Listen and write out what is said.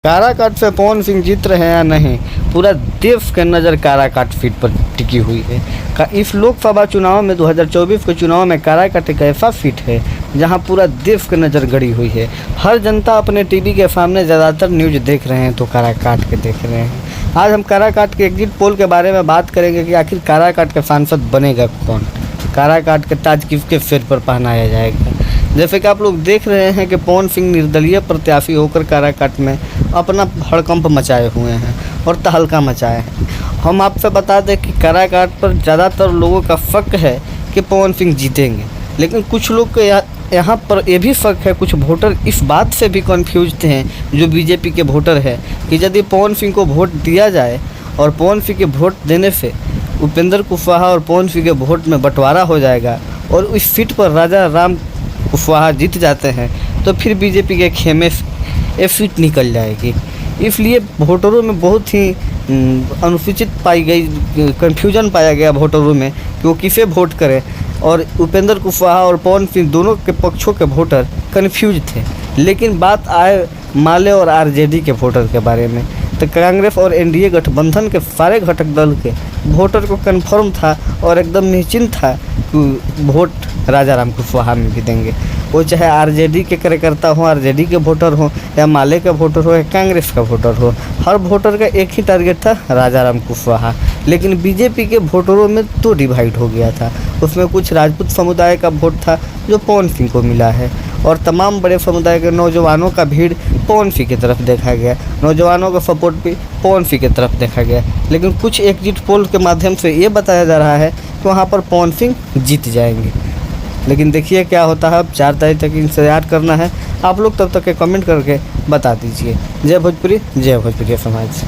काराकाट से पवन सिंह जीत रहे हैं या नहीं, पूरा देश की नज़र काराकाट सीट पर टिकी हुई है। इस लोकसभा चुनाव में 2024 के चुनाव में काराकाट एक ऐसा सीट है जहां पूरा देश की नज़र गड़ी हुई है। हर जनता अपने टीवी के सामने ज़्यादातर न्यूज़ देख रहे हैं तो काराकाट के देख रहे हैं। आज हम काराकाट के एग्जिट पोल के बारे में बात करेंगे कि आखिर काराकाट का सांसद बनेगा कौन, काराकाट का ताज किसके सिर पर पहनाया जाएगा। जैसे कि आप लोग देख रहे हैं कि पवन सिंह निर्दलीय प्रत्याशी होकर काराकाट में अपना हड़कंप मचाए हुए हैं और तहलका मचाए हैं। हम आपसे बता दें कि काराकाट पर ज़्यादातर लोगों का शक है कि पवन सिंह जीतेंगे, लेकिन कुछ लोग के यहाँ पर ये भी शक है, कुछ वोटर इस बात से भी कन्फ्यूज हैं जो बीजेपी के वोटर है कि यदि पवन सिंह को वोट दिया जाए और पवन सिंह के वोट देने से उपेंद्र कुशवाहा और पवन सिंह के वोट में बंटवारा हो जाएगा और उस सीट पर राजा राम कुशवाहा जीत जाते हैं तो फिर बीजेपी के खेमे से सीट निकल जाएगी। इसलिए वोटरों में बहुत ही अनुसूचित पाई गई, कन्फ्यूजन पाया गया वोटरों में कि वो किसे वोट करें, और उपेंद्र कुशवाहा और पवन सिंह दोनों के पक्षों के वोटर कन्फ्यूज थे। लेकिन बात आए माले और आरजेडी के वोटर के बारे में तो कांग्रेस और एनडीए गठबंधन के सारे घटक दल के वोटर को कन्फर्म था और एकदम निश्चिंत था कि वोट राजा राम कुशवाहा में भी देंगे। वो चाहे आरजेडी के कार्यकर्ता हो, आरजेडी के वोटर हो, या माले का वोटर हो, या कांग्रेस का वोटर हो, हर वोटर का एक ही टारगेट था, राजा राम कुशवाहा। लेकिन बीजेपी के वोटरों में तो डिवाइड हो गया था। उसमें कुछ राजपूत समुदाय का वोट था जो पवन सिंह को मिला है, और तमाम बड़े समुदाय के नौजवानों का भीड़ पवन सिंह की तरफ देखा गया, नौजवानों का सपोर्ट भी पवन सिंह की तरफ देखा गया। लेकिन कुछ एग्जिट पोल के माध्यम से ये बताया जा रहा है कि वहाँ पर पवन सिंह जीत जाएंगे। लेकिन देखिए क्या होता है, अब 4 तारीख तक इंतजार करना है। आप लोग तब तक के कमेंट करके बता दीजिए। जय भोजपुरी, जय भोजपुरी समाज।